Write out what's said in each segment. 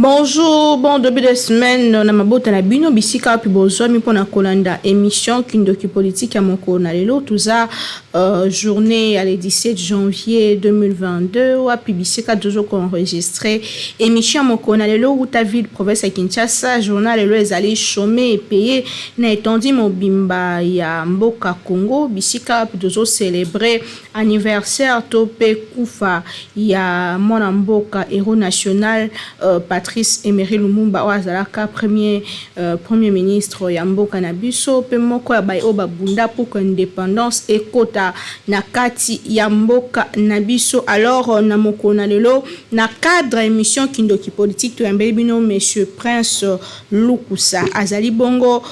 Bonjour, bon début de semaine, na mabota na bino bisika pi bozomi pona kolanda émission Kindoki politique à moko na lelo tuza journée à le 17 janvier 2022 wa pi bisika toujours enregistré émission moko na lelo uta ville province ya Kinshasa journal lelo ezali chômé et payé na étendi mobimba ya mboka Congo bisika pi toujours célébrer anniversaire topé kufa ya mwana mboka héros national Patrice Emery Lumumba Ouazalaka premier ministre ya mboka na biso pe moko ya bayo babunda pour indépendance et kota na kati ya mboka na biso. Alors na moko na lelo na cadre émission Kindoki politique to yambeli bino monsieur Prince Lukusa azali bongo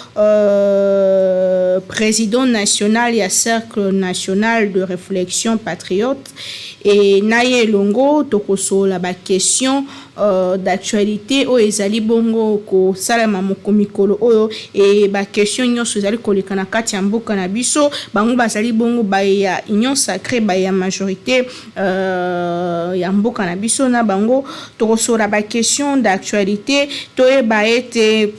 président national ya cercle national de réflexion patriote et naye longo tokoso la ba question d'actualité o ezali bongo ko salama moko mikolo oyo et ba question nyonso ezali koleka na kati ya mboka na biso bango bazali bongo ba ya union sacrée ba ya majorité ya mboka na biso na bango tokosola ba question d'actualité to e ba ete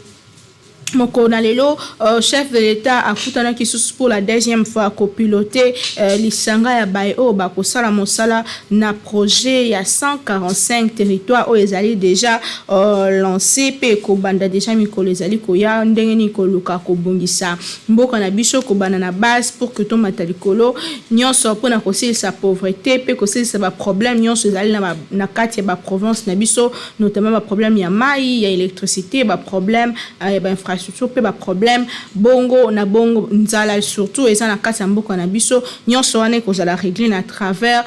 Moko na lelo, chef de l'État a foutana qui sous pour la deuxième fois copiloté l'Isanga ya Bayo bako sala mosala na projet ya 145 territoires où ils allaient déjà lancé pe ko banda déjà mikolo ezali ko ya ndenge ni ko luka ko bongisa mboka na biso ko bana na base pour que to matalikolo nyonso pona ko sa pauvreté pe ko sa ba problème nyonso ezali na kati ya ba province na biso notamment ba problème ya mai ya électricité ba problème ya ba infrastructure surtout pas problème bongo na bongo nzala surtout et ça na kati ya mboka na biso nyonso wana ko za régler à travers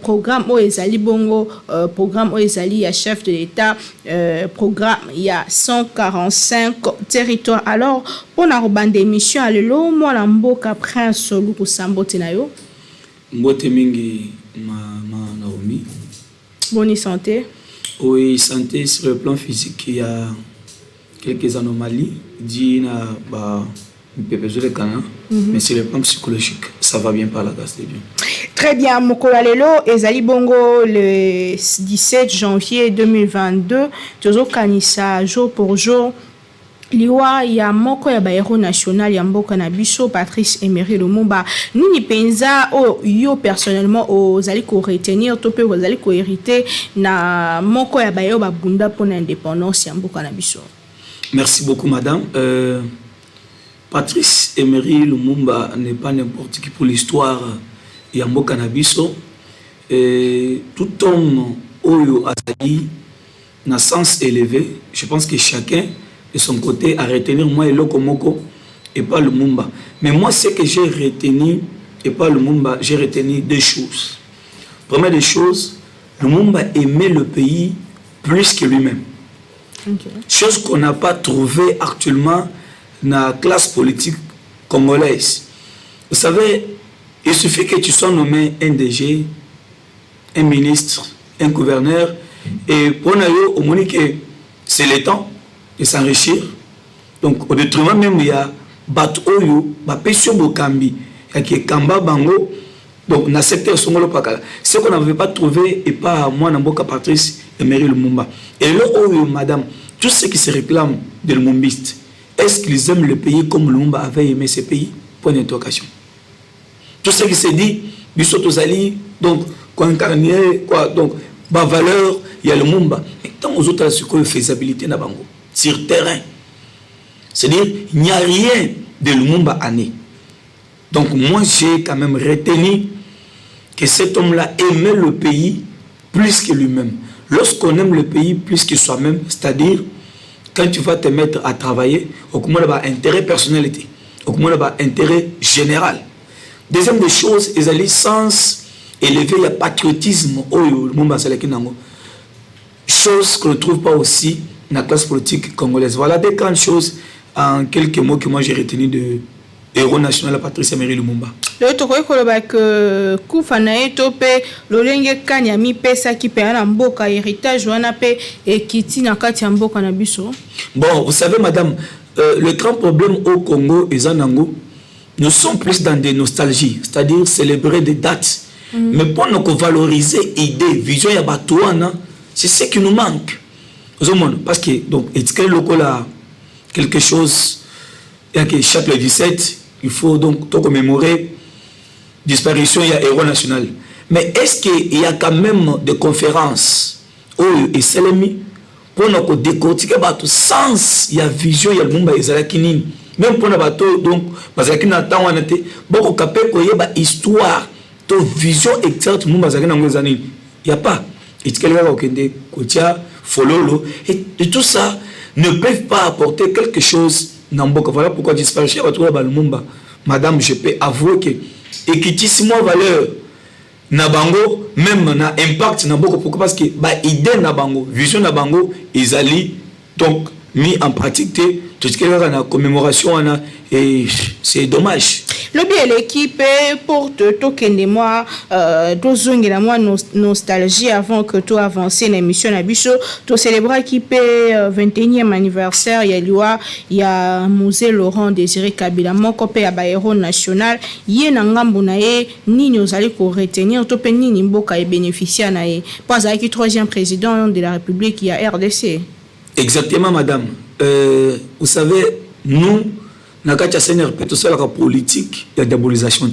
programme o ezali bongo programme o ezali ya chef de l'État programme il y a 145 territoires. Alors pour na robande émission alelo moi la mboka Prince Lukusa mbote na yo mbote mingi ma Naomi bonne santé. Oui, santé sur le plan physique il y a quelques anomalies dit na ba mais sur le plan psychologique ça va bien par la grâce de Dieu. Très bien, Mokola lelo ezali bongo le 17 janvier 2022 tozo kanisa jour pour jour liwa ya moko ya baero national ya mboka na biso Patrice Emery Lumumba nini penza o yo personnellement ozali ko retenir to pe ozali ko hériter na moko ya baero babunda pona indépendance ya mboka na biso. Merci beaucoup, madame. Patrice Emery Lumumba n'est pas n'importe qui pour l'histoire Yambo Cannabiso. Tout homme Oyo Azali n'a sens élevé. Je pense que chacun de son côté a retenu moi et Lokomoko et pas Lumumba. Mais moi, ce que j'ai retenu et pas Lumumba, j'ai retenu deux choses. Première des choses, Lumumba aimait le pays plus que lui-même. Okay. Chose qu'on n'a pas trouvé actuellement dans la classe politique congolaise. Vous savez, il suffit que tu sois nommé un DG, un ministre, un gouverneur, et pour nous, au moins que c'est le temps de s'enrichir. Donc, au détriment même, il y a Batoyo, Bapesio Bokambi, il y a Kamba Bango, donc dans le secteur Songolo Pakala. Ce qu'on n'avait pas trouvé, et pas moi, Namboka Patrice Emery Lumumba. Et là, oh, madame, tous ceux qui se réclament de Lumumbiste, est-ce qu'ils aiment le pays comme Lumumba avait aimé ce pays? Point d'interrogation. Tous ceux qui se disent, Bissotozali, donc, quoi incarner, quoi, donc, ma valeur, il y a Lumumba. Mais tant aux autres, c'est quoi la faisabilité na bango? Sur terrain. C'est-à-dire, il n'y a rien de Lumumba à né. Donc, moi, j'ai quand même retenu que cet homme-là aimait le pays plus que lui-même. Lorsqu'on aime le pays plus que soi-même, c'est-à-dire quand tu vas te mettre à travailler, au moins là-bas intérêt personnalité, au moins là-bas intérêt général. Deuxième des choses, ils allaient sens élevé, il y a patriotisme, chose qu'on ne trouve pas aussi dans la classe politique congolaise. Voilà des grandes choses en quelques mots que moi j'ai retenu de héros national Patrice Emery Lumumba. Le tokoy koloba que kufa na etope lolenge kanya mi pesa ki pe na mboka héritage wana pe ekiti na kati ya mboka na biso. Bon, vous savez madame, le grand problème au Congo et Zanango, nous sommes plus dans des nostalgies, c'est-à-dire célébrer des dates. Mais pour nous valoriser idées, vision ya batouana, c'est ce qui nous manque. Parce que, donc, est-ce que quelque chose, et que chaque 17, il faut donc commémorer disparition, il y a héros national. Mais est-ce qu'il y a quand même des conférences où il s'est mis pour nous décortiquer le sens, il y a vision, il y a le monde, il y a même pour nous, donc, parce qu'il y a beaucoup de histoire, de vision exacte, il n'y a pas. Est-ce qu'il y a Fololo, et tout ça ne peuvent pas apporter quelque chose dans le Voilà pourquoi disparition va trouver le Mumba. Madame, je peux avouer que équitissement valeur Nabango, même na impact Nabango, pourquoi? Parce que idée Nabango, vision Nabango, ils allaient donc mis en pratique tout ce qu'il y a dans la commémoration, et c'est dommage. Le bien l'équipe porte token moi la moi nostalgie avant que tout avancer l'émission na biso to célébrer l'équipe 21e anniversaire il y a musée Laurent Désiré Kabila moko pe ya héros national yé na ngambo na ye nini ozali ko retenir to pe nini mboka e bénéficier na ye pas avec 3e président de la République il y a RDC. Exactement madame. Vous savez nous na katia CNRP tout ça la politique il y a diabolisation.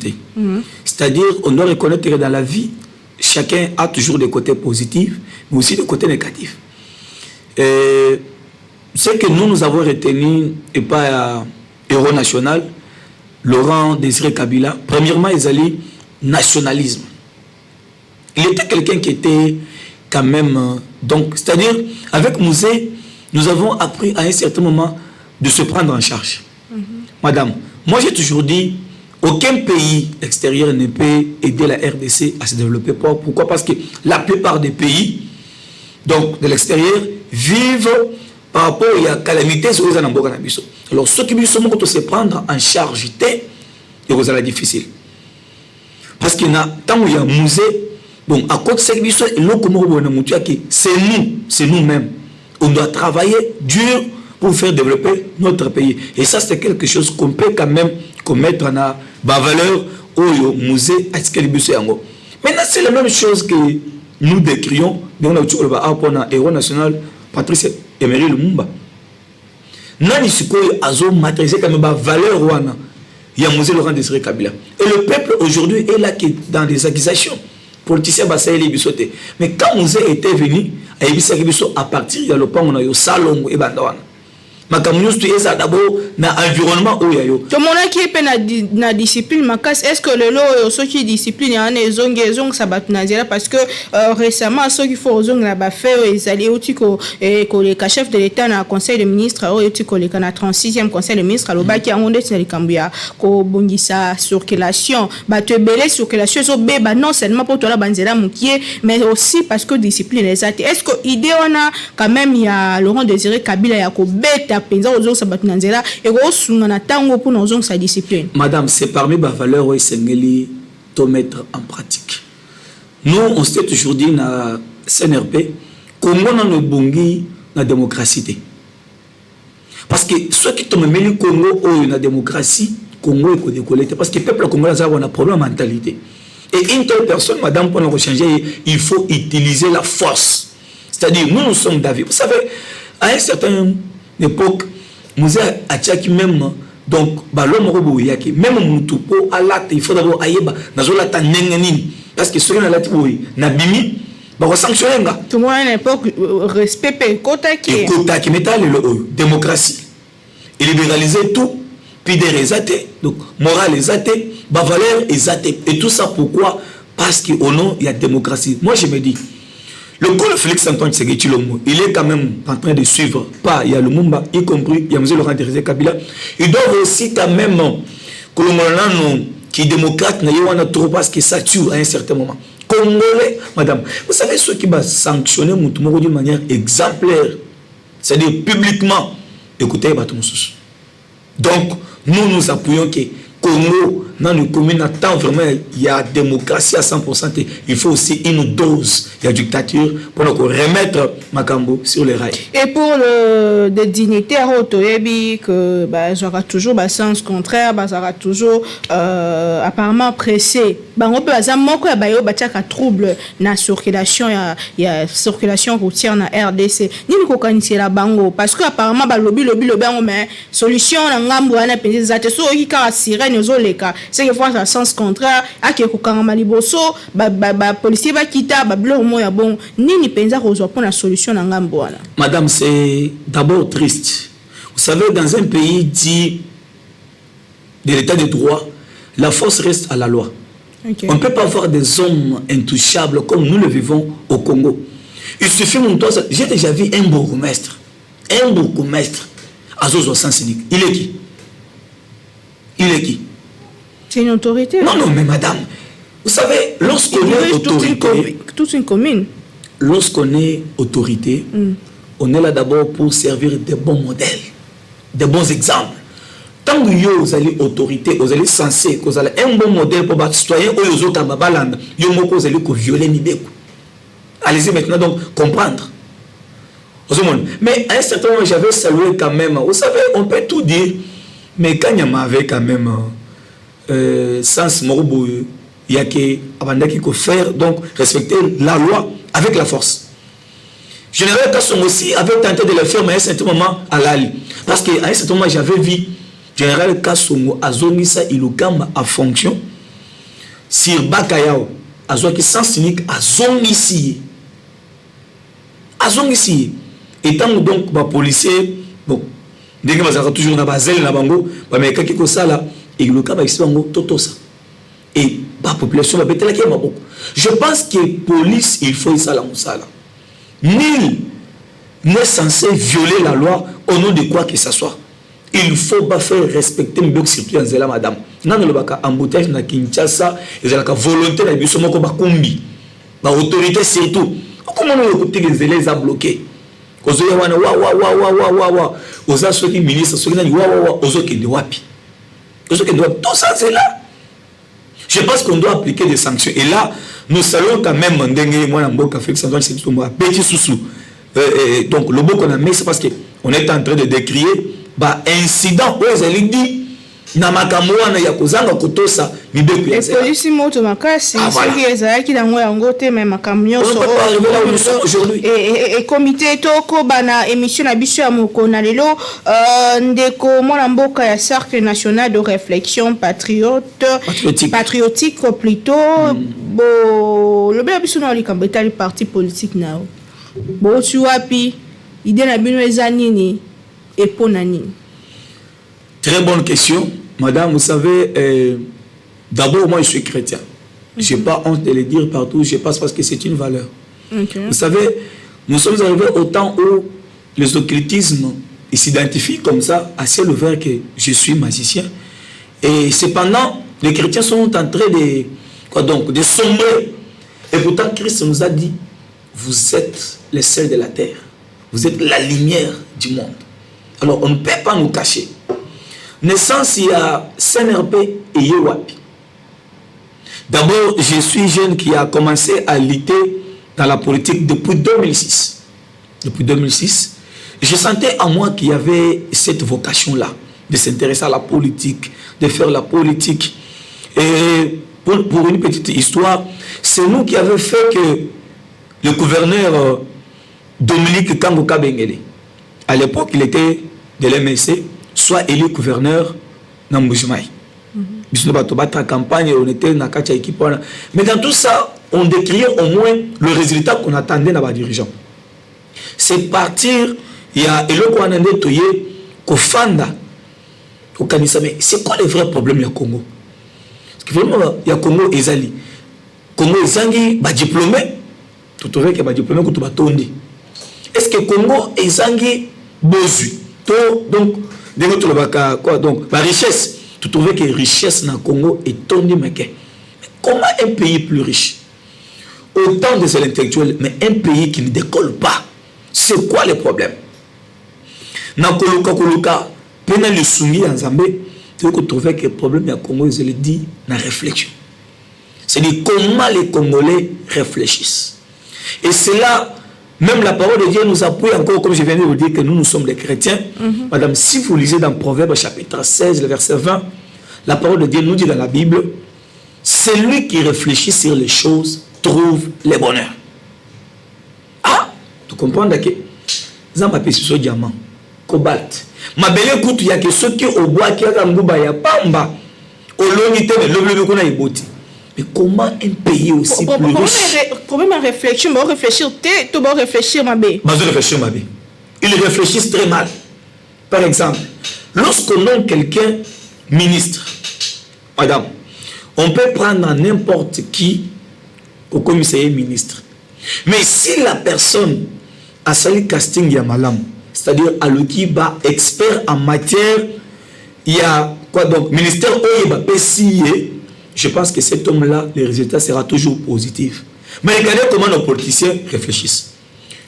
C'est-à-dire on doit reconnaître que dans la vie chacun a toujours des côtés positifs mais aussi des côtés négatifs. Ce que nous avons retenu et pas héros national Laurent Désiré Kabila, premièrement ils allaient nationalisme. Il était quelqu'un qui était quand même donc c'est-à-dire avec Musée nous avons appris à un certain moment de se prendre en charge. Madame, moi j'ai toujours dit, aucun pays extérieur ne peut aider la RDC à se développer. Pourquoi? Parce que la plupart des pays donc, de l'extérieur vivent par rapport à la calamité sur les anamboka. Alors ceux qui veulent se prendre en charge, c'est difficile. Parce qu'il y a tant qu'il y a un musée, bon, à côté de ce c'est nous-mêmes. On doit travailler dur pour faire développer notre pays. Et ça, c'est quelque chose qu'on peut quand même mettre en valeur au musée. Maintenant, c'est la même chose que nous décrions dans le héros national Patrice Emery Lumumba. Nani sikoyo azo matriser comme valeur wana ya musée Laurent Désiré Kabila. Et le peuple aujourd'hui est là qui dans des accusations. Politiciens basaïli bisoté. Mais quand musée était venu, à partir de l'opang on a eu salon et bandawana. Makamunus tu es d'abord na environnement où yayo. Tout le monde qui est na discipline makas est-ce que le lot ceux qui discipline en zong sabat nazira parce que récemment ceux qui font zong la ba fait ils allaient au tiko et le chef de l'état na conseil de ministre au tiko le kana 36e conseil de ministre lo ba qui a ondé sur les cambuya ko bongisa circulation ba te belé circulation so beba non seulement pour toi la banzela mukie mais aussi parce que discipline les athées est-ce que idée on a quand même il y a Laurent Désiré Kabila ya ko beta Madame, c'est parmi les valeurs où il faut mettre en pratique. Nous, on s'est toujours dit dans la CNRP comment on a bongi la démocratie. Parce que ceux qui ont mis le Congo ou la démocratie, Congo est décollé. Parce que le peuple congolais a un problème de mentalité. Et une telle personne, madame, pour nous changer, il faut utiliser la force. C'est-à-dire, nous sommes d'avis. Vous savez, à un certain époque, nous avons même donc l'homme yaki même mutupo alate il faut d'abord ayeba nazola ta nengeni parce que ceux na lati boy na bimi ba sanctionner nga tout moi à l'époque respect kota qui métal le démocratie et libéraliser tout puis des résatés donc morale les athées ba valeur les athées et tout ça pourquoi? Parce qu'au nom il y a démocratie. Moi je me dis le coup de Félix Antoine Tshisekedi Tshilombo, il est quand même en train de suivre pas il y a le Lumumba, y compris il y a M. Laurent Désiré Kabila. Ils doivent aussi quand même que le Molano qui est démocrate n'a pas trop parce que ça tue à un certain moment. Congolais, madame, vous savez ceux qui vont sanctionner Moutoumoro d'une manière exemplaire, c'est-à-dire publiquement, écoutez, donc nous appuyons que Congo, dans nos communes, attend vraiment, il y a démocratie à 100%. Il faut aussi une dose de dictature pour nous remettre Makambo sur les rails. Et pour le de dignité à Rotoyebi, que j'aurai toujours sens contraire, j'aurai toujours apparemment pressé bango pe baza moko ya bayo batiaka trouble na circulation ya circulation routière na RDC nini kokanisela bango parce que apparemment balobi bango mais solution na ngambo wana penzi zate so okika sirène ozoleka c'est que fois en sens contraire ake kokangama liboso ba policier bakita ba blo mo ya bon nini penza kozwa pona solution na ngambo wana. Madame, c'est d'abord triste. Vous savez, dans un pays dit de l'état de droit, la force reste à la loi. Okay. On ne peut pas avoir des hommes intouchables comme nous le vivons au Congo. Il suffit, j'ai déjà vu un bourgmestre à Zozo Saint-Cynique. Il est qui? C'est une autorité. Non, mais madame, vous savez, lorsqu'on est autorité... Toute une commune. Lorsqu'on est autorité, on est là d'abord pour servir des bons modèles, des bons exemples. Tant que vous allez autorité, vous allez censé, vous allez un bon modèle pour les citoyens, vous allez violer Nibeko. Allez-y maintenant donc comprendre. Mais à un certain moment, j'avais salué quand même. Vous savez, on peut tout dire, mais quand il y avait quand même sens morbo, il y a qu'il faut faire, donc respecter la loi avec la force. Général Kasson aussi avait tenté de le faire, mais à un certain moment, à l'ali. Parce qu'à un certain moment, j'avais vu Général Kasson à Zonisa Ilukamba à fonction. Sir Bakayao, à Zoaki Sens Unique, à Zonisi. À Zonisi. Et tant donc, les policiers, bon, dès que vous toujours dans Basel, dans Bango, mais quand il ça là, Ilukamba, il s'est tout ça. Et la population va bêter la guerre. Je pense que la police, il faut ça là. Nul n'est censé violer la loi au nom de quoi que ce soit. Il faut pas faire respecter le bloc circuit en Zéla, madame. Non, le baka embouteillage na Kinshasa, ils ont la volonté de biso moko ba kombi. Ba autorité surtout. Comment on écouter les élèves à bloquer? Ozoya wana wa. Oza soki ministre soki na wa ozoki de wapi. Ozoki de wapi. Tout ça c'est là. Je pense qu'on doit appliquer des sanctions. Et là, nous saluons quand même petit sous. Donc, le mot qu'on a mis, c'est parce qu'on est en train de décrier incident où ils ont dit na makamwana ya kozanga kotosa mibeko ya zela. Polisi moto makasi soki ezalaki nango yango te mais makamyo so aujourd'hui. Et comité toko bana émission na biso ya mokona lelo ndeko mwana mboka ya Cercle national de réflexion patriotique plutôt bo le bela biso na likambo etali parti politique nao bo tuapi idée na bino ezanini epona nini. Très bonne question. Madame, vous savez, d'abord, moi, je suis chrétien. Je n'ai pas honte de le dire partout. Je passe parce que c'est une valeur. Okay. Vous savez, nous sommes arrivés au temps où les occultismes s'identifient comme ça, à ciel ouvert, que je suis magicien. Et cependant, les chrétiens sont en train de sombrer. Et pourtant, Christ nous a dit, vous êtes les sels de la terre. Vous êtes la lumière du monde. Alors, on ne peut pas nous cacher. Naissance, il y a CNRP et Yewapi. D'abord, je suis jeune qui a commencé à lutter dans la politique depuis 2006. Depuis 2006, je sentais en moi qu'il y avait cette vocation-là, de s'intéresser à la politique, de faire la politique. Et pour une petite histoire, c'est nous qui avons fait que le gouverneur Dominique Kangoka Bengele, à l'époque, il était de l'MSC, soit élu gouverneur dans Mbujimaï. Campagne, on était dans la équipe. Mais dans tout ça, on décriait au moins le résultat qu'on attendait dans les dirigeants. C'est partir, il y a Eloko Anande Toye, Kofanda, au Kanisa. Mais c'est quoi les vrais problèmes du Congo? Parce que vraiment, il y a Congo Ezali. Congo Ezangi, diplômé, tout trouvé que diplômé, que tu vas tourner. Est-ce que Congo Ezangi, Bozu? Donc, donc, la richesse, tu trouves que la richesse dans le Congo est tondue, mais comment un pays plus riche, autant de intellectuels, mais un pays qui ne décolle pas, c'est quoi le problème? Dans Koloka, pendant le soumis en Zambé, tu trouves que le problème du Congo, je le dis, dans la réflexion. C'est-à-dire comment les Congolais réfléchissent. Et c'est là. Même la parole de Dieu nous appuie encore, comme je viens de vous dire, que nous sommes des chrétiens. Madame, si vous lisez dans Proverbe chapitre 16, le verset 20, la parole de Dieu nous dit dans la Bible, celui qui réfléchit sur les choses trouve le bonheur. Ah, tu comprends que Zamba pesi so diamant, cobalt. Ma belle écoute, il y a que ceux qui au bois qui a nguba ya pamba. Au longité mais le qu'on a eboti. Mais comment un pays aussi plus riche? Problème à réfléchir, mais réfléchir tu vas réfléchir ma bé. Mas réfléchir ma bé. Ils réfléchissent très mal. Par exemple, lorsqu'on nomme quelqu'un ministre, madame, on peut prendre n'importe qui au commissariat ministre. Mais si la personne a sali casting ya malam, c'est-à-dire à l'Okiba expert en matière, il y a quoi donc ministère Oyeba PCIE, je pense que cet homme-là, le résultat sera toujours positif. Mais regardez comment nos politiciens réfléchissent.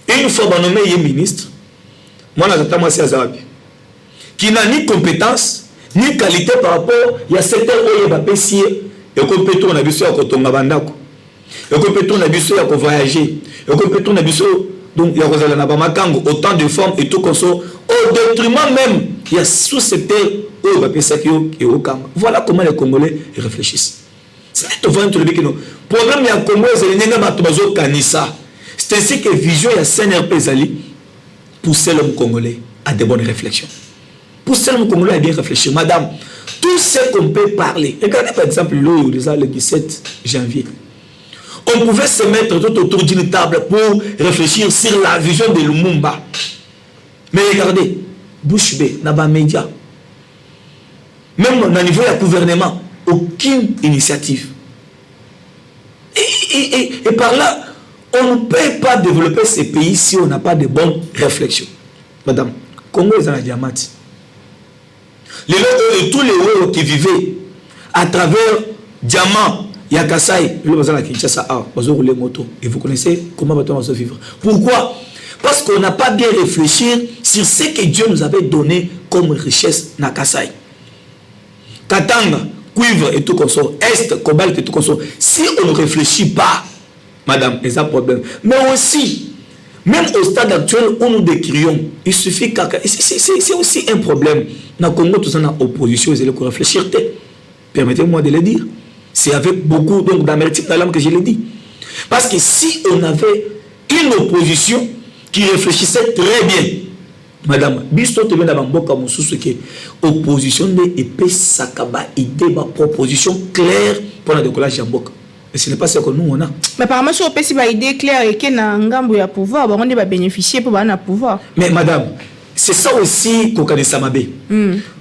Une fois nommé ministre, moi j'attends c'est Azabi, qui n'a ni compétence ni qualité par rapport à secteur Oyeba PCIE, et qu'on peut tourner à biso à Kotonga Bandako, et qu'on peut tourner à biso à voyager, et qu'on peut tourner à biso donc il y a autant de formes et tout comme ça, au détriment même il y a sous-secteur où et au Kama. Voilà comment les Congolais réfléchissent. C'est le problème il y a Congolais c'est ainsi que vision il y a CNRP Zali pousser l'homme congolais à de bonnes réflexions. Pousser l'homme congolais à bien réfléchir. Madame, tout ce qu'on peut parler, regardez par exemple le 17 janvier. On pouvait se mettre tout autour d'une table pour réfléchir sur la vision de Lumumba. Mais regardez, bouche bée, Naba Média, même au niveau du gouvernement, aucune initiative. Et par là, on ne peut pas développer ces pays si on n'a pas de bonnes réflexions. Madame, Congo est dans la diamante. Tous les héros qui vivaient à travers diamant, il y a Kassai, et vous connaissez comment on va vivre. Pourquoi? Parce qu'on n'a pas bien réfléchi sur ce que Dieu nous avait donné comme richesse na Kassai. Katanga, cuivre et tout comme ça, est, cobalt et tout comme ça. Si on ne réfléchit pas, madame, il y a un problème. Mais aussi, même au stade actuel où nous décrions, il suffit que c'est aussi un problème. Dans le Congo, tout ça, dans l'opposition, ils allaient réfléchir. Permettez-moi de le dire. C'est avec beaucoup d'amertume dans l'âme que je l'ai dit. Parce que si on avait une opposition qui réfléchissait très bien, madame, biso te vena bamboka mususu que opposition de épée sakaba idée ba proposition claire pour la décollage ya mboka. Et ce n'est pas ce que nous on a. Mais apparemment si on peut si ba idée claire et que na ngambo ya pouvoir, ba on va bénéficier pour ba na pouvoir. Mais madame, c'est ça aussi qu'on connaît Samabé.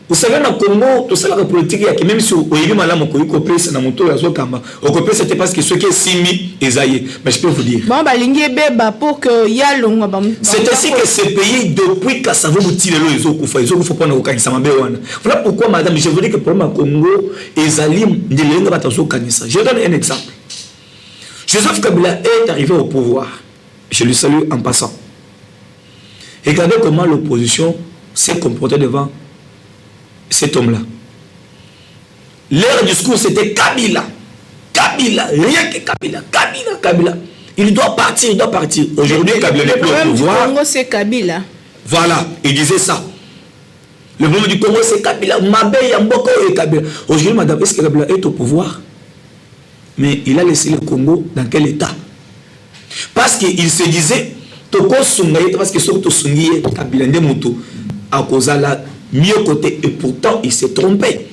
Vous savez, dans le Congo, tout ça, la politique, même si vous avez mal à copier, c'est dans mon tour, c'était parce que ce qui est simi, Esaïe. Mais je peux vous dire. C'est ainsi que ces pays, depuis que ça veut vous tirer les autres, ils ont fait prendre au Kanisa. Voilà pourquoi, madame, je vous dis que le problème au Congo, Esaïe, je donne un exemple. Joseph Kabila est arrivé au pouvoir. Je le salue en passant. Regardez comment l'opposition s'est comportée devant cet homme-là. Leur discours, c'était Kabila. Kabila, rien que Kabila. Kabila, Kabila. Il doit partir, il doit partir. Aujourd'hui, Kabila n'est plus au pouvoir. Le Congo, c'est Kabila. Voilà, il disait ça. Le problème du Congo, c'est Kabila. Mabé, Yamboko et Kabila. Aujourd'hui, madame, est-ce que Kabila est au pouvoir? Mais il a laissé le Congo dans quel état? Parce qu'il se disait, Toko Sungaye, parce que surtout Sungaye, Kabila, Ndemuto, à cause de la mieux côté, et pourtant il s'est trompé.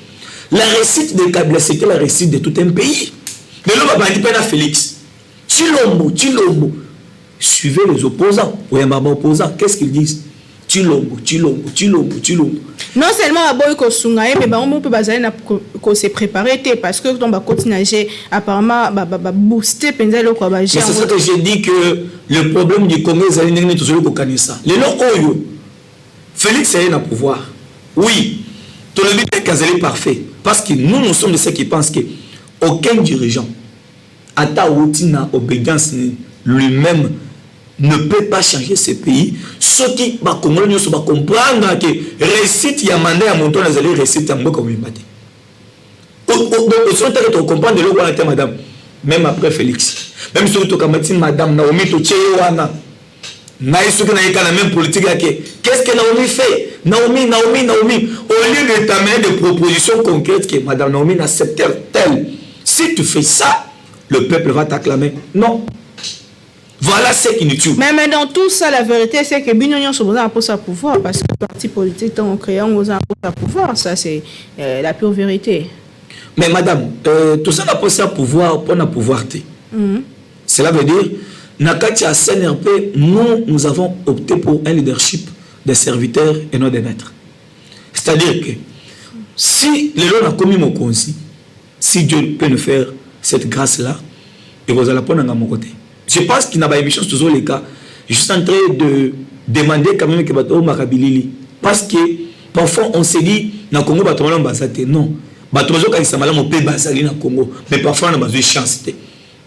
La réussite de Kabila, c'était la réussite de tout un pays. Mais l'homme a dit à Félix, Chilombo, suivez les opposants. Ou un opposant, qu'est-ce qu'ils disent? Chilombo. Non seulement à boy ko sungaye, mais on peut baser na ko se préparer parce que on va continuer apparemment booster pendant quoi ba. C'est ça que j'ai dit que le problème du Congo c'est n'est toujours ko kanisa. Les long oyo Félix est au pouvoir. Oui, tout le but est parfait. Parce que nous sommes de ceux qui pensent que aucun dirigeant, à ta routine obédience lui-même, ne peut pas changer ce pays. Ceux qui vont comprendre que réussite, il y a mandat à mon tour, les réussite à moi comme il m'a dit. On comprend de l'eau, madame. Même après Félix. Même si tu as madame Naomi, tu as la même politique. Qu'est-ce que Naomi fait? Naomi. Au lieu de t'amener des propositions concrètes que madame Naomi n'accepte-t-elle si tu fais ça, le peuple va t'acclamer. Non. Voilà ce qui nous tue. Mais dans tout ça, la vérité, c'est que Bignonion se besoin pour sa pouvoir, parce que le parti politique, en créant, on a pour sa pouvoir. Ça, c'est la pure vérité. Mais madame, tout ça n'a pas ça pouvoir pour notre pouvoir. Cela veut dire, Nakati à CNRP, nous avons opté pour un leadership des serviteurs et non des maîtres. C'est-à-dire que si les lois ont commis mon conseil, si Dieu peut nous faire cette grâce-là, et vous allez prendre à mon côté. Je pense qu'il n'y a pas d'émission sur tous les cas. Je suis en train de demander quand même que Bato Makabilili. Parce que parfois on se dit, dans le Congo, Bato Malam Basate. Non. Bato Malam Basate, on peut Basali dans le Congo. Mais parfois on a besoin de chance.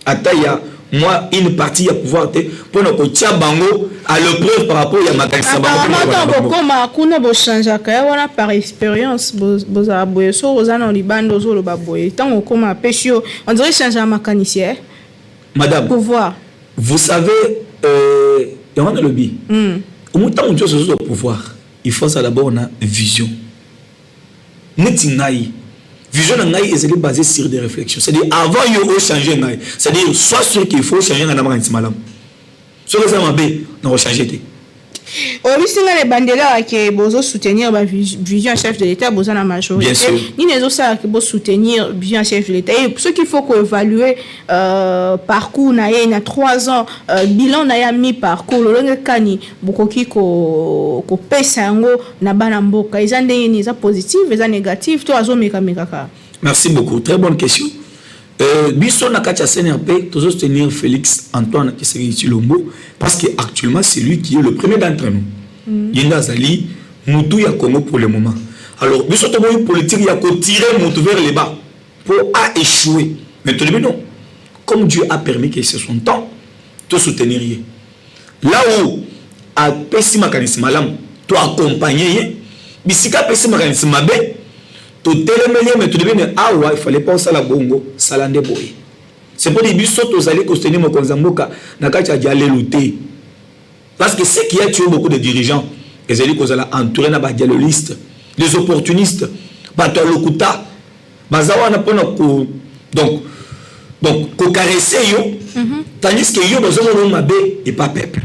Attends, il y a moi une partie à pouvoir pour nous tirer bango à l'épreuve par rapport à ma carrière. Apparemment, on a changé par expérience. Vous avez un Liban, on dirait changer à ma canicière. Madame, pouvoir. Vous savez, il y a un lobby. Au moins, tant que tu as pouvoir, il faut ça d'abord une vision. Vision est basée sur des réflexions. C'est-à-dire, avant de changer, c'est-à-dire, soit sûr qu'il faut changer dans la malam. Soit que ça m'a bien, on va changer. Oui, si les bandela qui besoin soutenir la vision chef de l'État, besoin la majorité. Ni les autres qui besoin soutenir vision chef de l'État. Et ce qu'il faut évaluer parcours na y a 3 ans bilan na ya mi parcours le longue kani beaucoup qui ko pesa ngo na bana mboka. Ils ont des positifs, ils ont négatifs. Toi azo meka. Merci beaucoup. Très bonne question. Biso na katia CNRP, toujours soutenir Félix Antoine Tshisekedi Tshilombo parce qu'actuellement c'est lui qui est le premier d'entre nous. Yenda Zali, Moutou ya Congo pour le moment. Alors, biso to boy politique ya ko tirer Moutou vers le bas pour échouer. Mais tout le monde non. Comme Dieu a permis que c'est son temps, te soutenir. Là où a pessi mécanisme malam, to accompagner, bisika pessi mécanisme mabe. Tout télémélier, mais tout le monde il fallait pas ça la bongo, salande boy. C'est pour des bisous tous allés soutenir mon konzamboka, nakacha diale lutter. Parce que ce qui a tué beaucoup de dirigeants, ils allaient qu'on allait entourer na ba dialogistes, les opportunistes, bato lokuta, bazawa na pona ko donc ko caresser yo, tandis que yo besoin de mabe et pas peuple.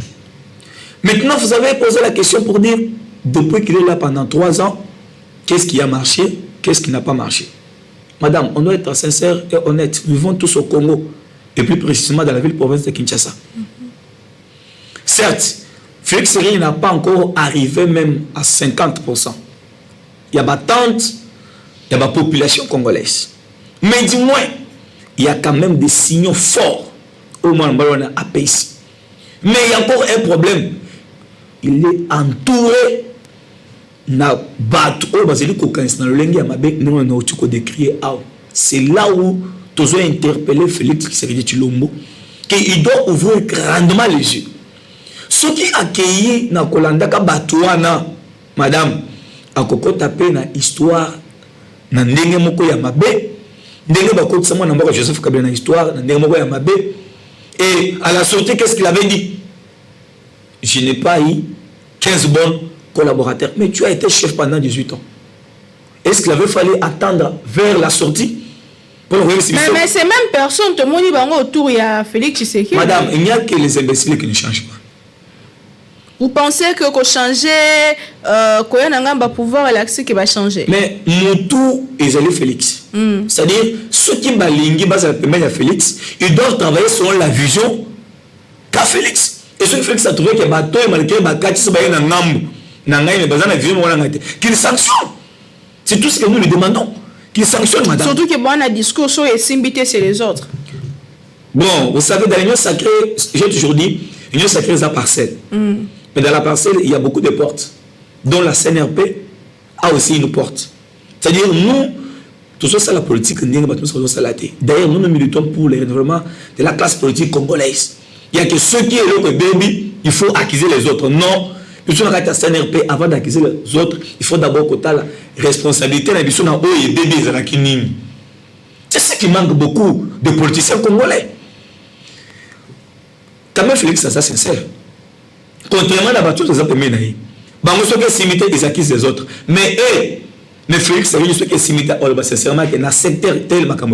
Maintenant vous avez posé la question pour dire depuis qu'il est là pendant 3 ans, qu'est-ce qui a marché? Qu'est-ce qui n'a pas marché? Madame, on doit être sincère et honnête. Nous vivons tous au Congo, et plus précisément dans la ville-province de Kinshasa. Certes, Félix Tshisekedi n'a pas encore arrivé même à 50%. Il y a des tentes, il y a des populations congolaises. Mais du moins, il y a quand même des signaux forts au moins à pays. Mais il y a encore un problème. Il est entouré c'est là où tu as interpellé Félix Tshisekedi Tshilombo qu'il doit ouvrir grandement les yeux. Ce qui accueilli na kolanda ka batuana madame akoko tapé na histoire na ndenge moko ya mabe ndenge bakotisa mwana mboko Joseph Kabila na histoire na ndenge moko ya mabe et à la sortie qu'est-ce qu'il avait dit? Je n'ai pas eu 15 bonnes collaborateur, mais tu as été chef pendant 18 ans. Est-ce qu'il avait fallu attendre vers la sortie pour le mais ces mêmes personnes, tout le monde est autour, il y a Félix Tshisekedi. Madame, il n'y a que les imbéciles qui ne changent pas. Vous pensez que qu'on changer, qu'on y a un pouvoir et l'accès qui va changer? Mais Moutou est allé Félix. C'est-à-dire, ceux qui balingent bas à Félix, ils doivent travailler selon la vision qu'a Félix. Et ceux qui Félix a trouvé que bateau et malgré Bakati se baillent dans Nambu. Qu'il sanctionne. C'est tout ce que nous lui demandons. Qu'il sanctionne, madame. Surtout que bon, un discours sur les symbité c'est les autres. Bon, vous savez, dans l'union sacrée, j'ai toujours dit, l'union sacrée est la parcelle. Mais dans la parcelle, il y a beaucoup de portes, dont la CNRP a aussi une porte. C'est-à-dire, nous, tout ça, c'est la politique. D'ailleurs, nous militons pour le renouvellement de la classe politique congolaise. Il n'y a que ceux qui est là, baby, il faut accuser les autres. Non. CNRP, avant d'accuser les autres, il faut d'abord que la responsabilité c'est ce qui manque beaucoup de politiciens congolais. Quand même, Félix, ça sincère. Contrairement à la battue des Apéménaïs, ceux qui s'imitent, ils accusent les autres. Mais eux, mais Félix, c'est ceux qui s'imitent, sincèrement, qu'il y a un secteur tel que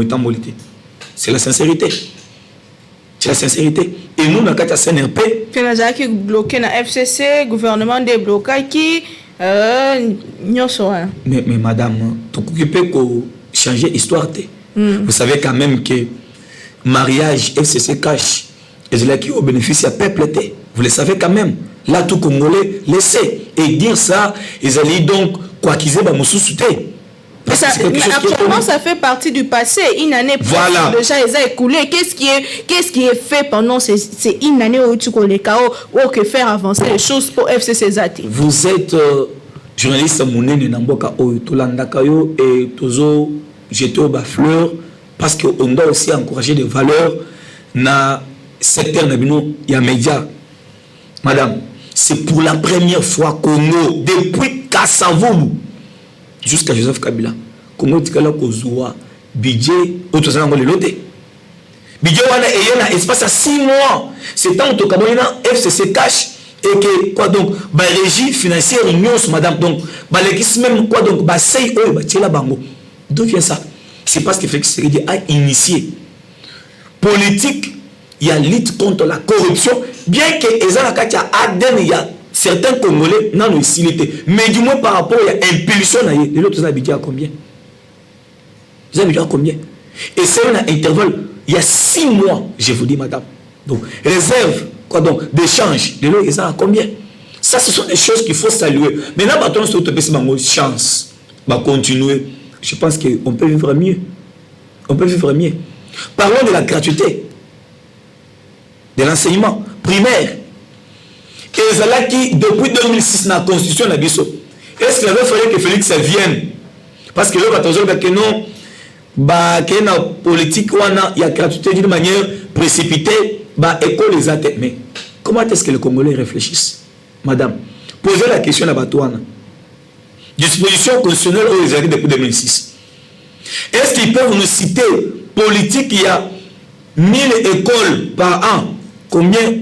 C'est la sincérité. C'est la sincérité. Et nous, dans le cas de CNRP... qui bloqué dans FCC, gouvernement débloqué qui... Mais madame, tu peux changer l'histoire. Vous savez quand même que mariage FCC cash, et c'est là qui au bénéfice à peuple. Vous le savez quand même. Là, tout Congolais le sait. Et dire ça, ils allaient donc quoi qu'ils aient, mon sous-souté. Actuellement, ça fait partie du passé. Une année voilà. Déjà, ils ont écoulé. Qu'est-ce qui est fait pendant ces une année où tu connais KO ou que faire avancer les choses pour FCC Zati? Vous êtes journaliste Mounene Namboka Tolandakayo et Tozo jeté au bas fleur parce qu'on doit aussi encourager des valeurs dans le secteur de médias. Madame, c'est pour la première fois Congo, depuis Kassavoulou jusqu'à Joseph Kabila, Congo tikala kozwa budget autosana ngole loté. Budget wana eyena espace à 6 mois. C'est tant que Kabila FCC cash et que quoi donc ba régie financière union madame donc ba l'équipe même quoi donc ba sey eux ba tela bango. D'où vient ça? C'est parce que Félix Tshisekedi a initié politique, il y a lutte contre la corruption, bien que ezana katia aden il y a certains Congolais n'ont utilité, mais du moins par rapport à l'impulsion, les autres ont habité à combien? Ils ont habité à combien? Et c'est un intervalle, il y a 6 mois, je vous dis, madame. Donc, réserve, quoi donc, d'échange, de l'eau, ils ont à combien? Ça, ce sont des choses qu'il faut saluer. Maintenant, maintenant, c'est une chance. On va continuer. Je pense qu'on peut vivre mieux. On peut vivre mieux. Parlons de la gratuité, de l'enseignement primaire. Et cela qui, depuis 2006, dans la constitution, est-ce qu'il avait fallu que Félix vienne? Parce que là, que non, qu'il y a une politique, il y a gratuité d'une manière précipitée, école les athées. Mais comment est-ce que les Congolais réfléchissent? Madame, posez la question à Batouana. Disposition constitutionnelle aux Israéliens depuis 2006. Est-ce qu'ils peuvent nous citer politique, il y a 1000 écoles par an? Combien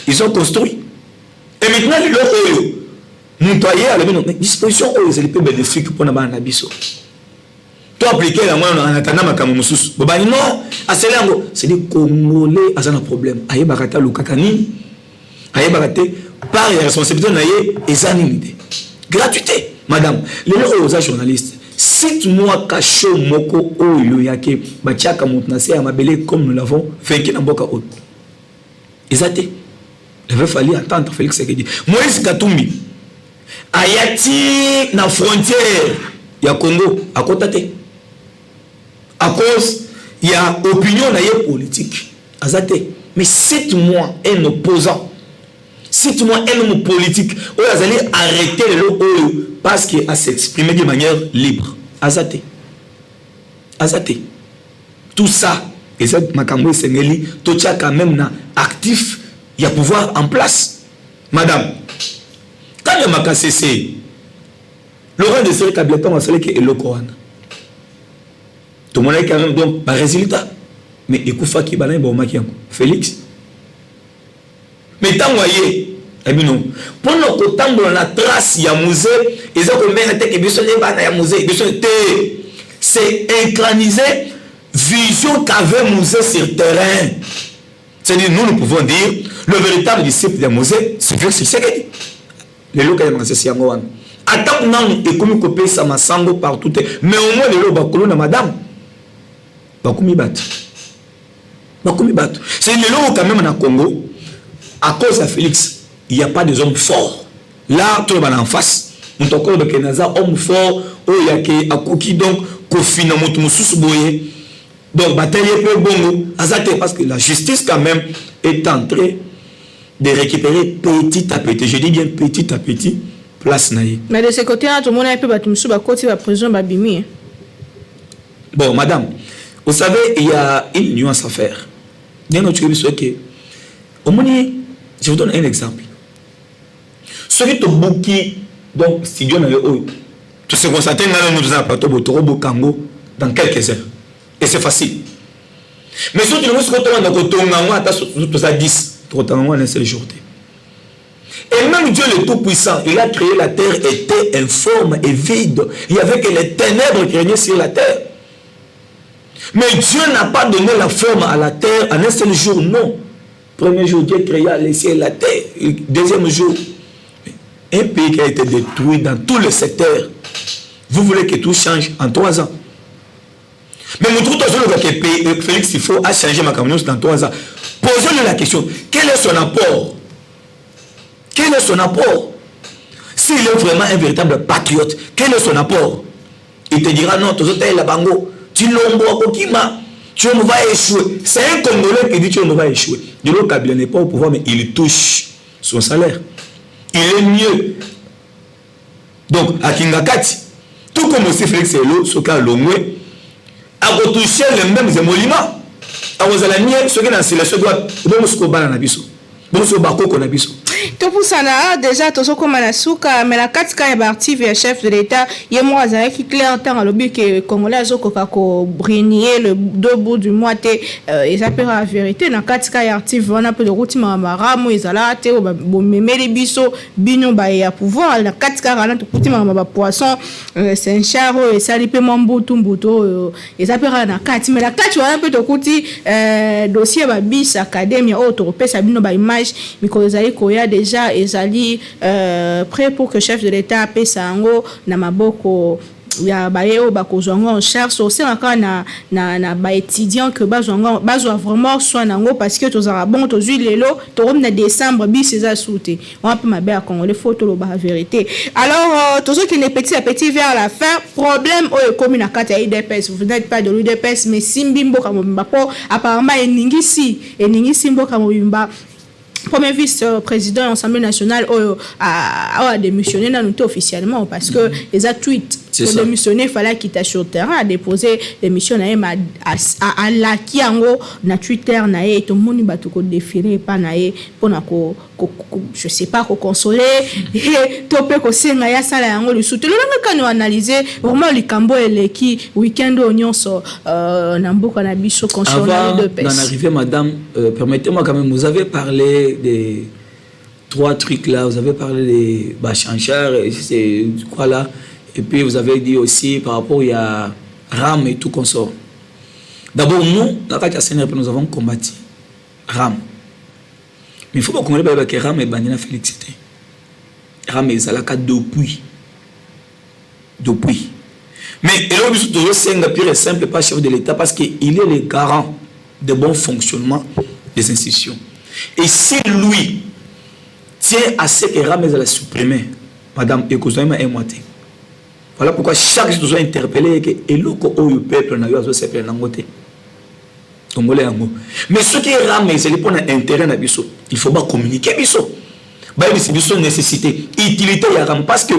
ils ont construit? Et maintenant, les gens montoyer à la disposition aux élèves bénéfiques pour nous abisso. Tu appliquer la moindre en attendant ma camoussous. Non, c'est des Congolais à un problème. Aïe barata lukakani, aïe baraté par les responsabilités naïe et zanimité. Gratuité, madame. Les gens aux journalistes, cite-moi cacho moko oyo yake bachaka moutnase à mabele comme nous l'avons vaincu dans Boka Haute. Exacté. Il va falloir attendre Félix Tshisekedi. Moïse Katumbi, Ayati na frontière, il y a Congo, à côté. À cause, il y a opinion politique. Azate. Mais cite-moi un opposant. Cite-moi un homme politique. Où vous allez arrêter les lots parce qu'il a s'exprimer de manière libre. Azate. Azate. Tout ça, et ça, Makambo et Sengeli, tout ça quand même actif. Il y a pouvoir en place. Madame, quand il y a CC, Laurent de Séré Kabila va falloir qu'il y ait le Coran. Tout le monde a quand même donc un résultat. Mais écoute, qui va Félix. Mais tant voyez, non. Pendant que tant dans la trace, il y a un musée, ils ont combien de temps que il musée, c'est incarniser vision qu'avait musée sur terrain. C'est-à-dire, nous pouvons dire, le véritable disciple de Mosée, c'est Félix Tshisekedi. Les lots qui ont commencé à Yangoan. Attends, nous, et comme nous payons ça, Massango partout. Mais au moins, les lots, Bakoulou, madame. Bakoumi bat. Bakoumi bat. C'est les lots quand même en Congo. À cause de Félix, il n'y a pas des hommes forts. Là, tout le monde en face. Nous avons encore des hommes forts. Il y a des Akouki, donc, Kofi, Namotumoussous, Boye. Donc, bataille peu bon, parce que la justice, quand même, est en train de récupérer petit à petit. Je dis bien petit à petit, place naïe. Mais de ce côté-là, tout le monde a un peu battu à côté de la prison Babimi. Bon, madame, vous savez, il y a une nuance à faire. Au moins, je vous donne un exemple. Celui qui bouki, donc, studio, tout ce qu'on s'attend dans un plateau de Kango dans quelques heures. Et c'est facile. Mais si tu ne veux pas 10, tu as un seul jour. Et même Dieu le Tout-Puissant, il a créé la terre, était informe et vide. Il n'y avait que les ténèbres qui régnaient sur la terre. Mais Dieu n'a pas donné la forme à la terre en un seul jour, non. Premier jour, Dieu créa les cieux et la terre. Deuxième jour, un pays qui a été détruit dans tous les secteurs. Vous voulez que tout change en 3 ans. Mais nous trouvons que Félix Ifo a changé ma communauté dans 3 ans. Posez-lui la question, quel est son apport? Quel est son apport? S'il est vraiment un véritable patriote, quel est son apport? Il te dira non, tu es la bango, tu vas échouer. C'est un Congolais qui dit tu vas échouer. De l'autre, Kabila n'est pas au pouvoir, mais il touche son salaire. Il est mieux. Donc, à Kingakati, tout comme aussi Félix Elo, ce cas Longwe, a retouché les mêmes émoluments. A vous allez nier ce qui est dans la sélection doit vous bana na biso. Vous bakoko na biso. Tout pour ça déjà tout comme na suka mais la 4 cas parti vers chef de l'état il y a moi qui clair temps le but que congolais azokoka ko brigner le 2 bouts du mois te ils appellent la vérité na 4 cas actif on a peu de route maramu izala te bo memeli biso bino ba ya pouvoir na 4 cas na tout petit ba poisson c'est un charo et ça lipe mambutu mbuto ils appellent na 4 mais la 4 on a peu de kuti dossier ba bis académie auto pesa bino ba image miko zali koya déjà ezali prêt pour que chef de l'état pesa ngo na maboko ya bayo bakozonga en charge aussi encore na ba étudiant que bazonga bazwa vraiment soin nango parce que tozara bon tozui lelo to na décembre bi ces souté on peut mabe à Congo les photos la vérité alors tozo qui est petit à petit vers la fin problème au commune à kata IDPS vous n'êtes pas de l'UDPS mais simbimbo comme mbapo apparemment eningisi mboka mobimba premier vice-président de l'Assemblée nationale a démissionné officiellement parce que les tweets pour démissionner il fallait quitter sur le terrain, a déposé démission à l'acquis na Twitter nae tout le monde va tout défiler pas nae pour je sais pas ko consoler et topé ko senga ya sala yango le soutien le quand nous analyser vraiment le cambo et qui week-end oignon so na mboka na biso concernant de pêche. Dans l'arrivée madame permettez-moi quand même vous avez parlé des 3 trucs là, vous avez parlé des bachanchars c'est quoi là. Et puis vous avez dit aussi par rapport à RAM et tout consort. D'abord nous, dans la CNRP, nous avons combattu RAM. Mais il faut pas qu'on ait que RAM et Banina Félicité. RAM est là depuis. Mais il toujours c'est un pire et simple pas chef de l'État parce qu'il est le garant de bon fonctionnement des institutions. Et si lui tient à ce que RAM est supprimé, madame Ekozoima est moitié. Voilà pourquoi chaque jour nous sommes interpellés que le peuple n'a pas se faire nangoté. Mais ce qui est ramé, c'est pour l'intérêt de biso. Il faut pas communiquer biso. Bah c'est biso nécessité, utilité ya ram parce que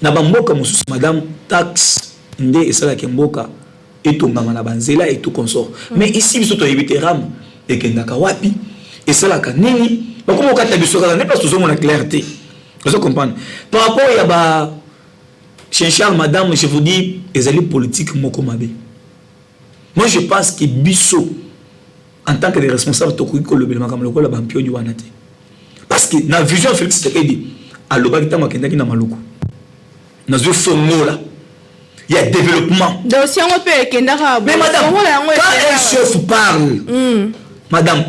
na bamboka mususu madame taxe ndé et ça la kemboka et tout ngama na banzela et tout consort. Mais ici biso to éviter ram et kendaka wapi et ça la kanini. Ba comme okata biso ka ne pas toujours mon clarté. Vous comprenez? Par rapport ya ba Charles, madame, je vous dis, les alliés politiques mokomabe. Moi, je pense que Bisso, en tant que responsable, parce que dans la vision, Félix Tshisekedi, à l'Obakita Makendaki na Maluku, dans le fonds là, il y a développement. Mais madame, quand un chef parle, madame,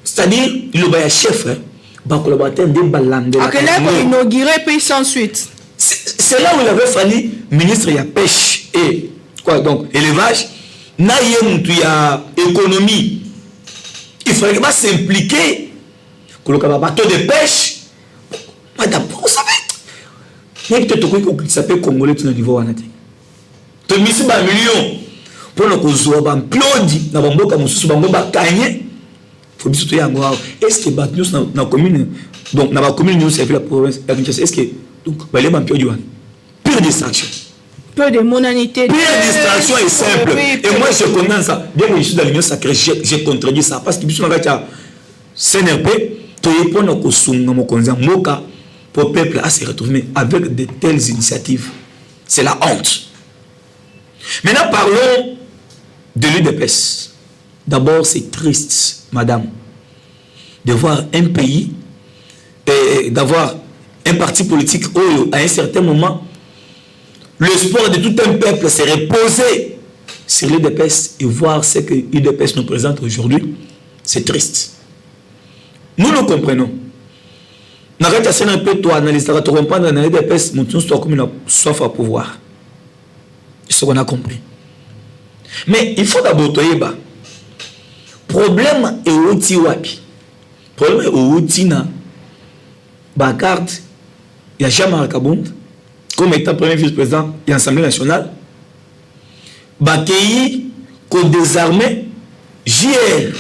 c'est-à-dire, il y a un chef, il collaborateur des balandes. Il inauguré puis sans suite. C'est là où il avait fallu ministre de la pêche et quoi donc élevage, il y a économie. Il fallait pas s'impliquer pour le bateau de pêche. Madame, vous savez, il y a peut-être qui s'appelle Congolais au niveau de tu mis un million pour le coup un plodi dans Bamboka Moussou Bamboka Kanye. Faut bien surtout encore. Est-ce que Batnius dans la commune donc dans la commune nous servir la province est-ce que donc, pure distraction. Peu de monanité. Pure distraction est simple. Et moi, je condamne ça. Bien que je suis dans l'Union sacrée, j'ai contredit ça. Parce que je suis dans la CNRP, tu es pour nous pour le peuple à se retrouver avec de telles initiatives. C'est la honte. Maintenant, parlons de l'UDPS. D'abord, c'est triste, madame, de voir un pays et d'avoir un parti politique où, à un certain moment, l'espoir de tout un peuple s'est reposé sur l'UDPS et voir ce que l'UDPS nous présente aujourd'hui, c'est triste. Nous le comprenons. N'arrête à un peu toi analyser, tu comprends dans l'UDPS, nous sommes comme une soif à pouvoir. C'est ce qu'on a compris. Mais il faut d'abord te dire, problème est outil wapi. Problème est outil na Bagarde, il y a Jean-Marc Kabound, comme étant premier vice-président de l'Assemblée nationale. Bakei, qu'on désarmé, JR.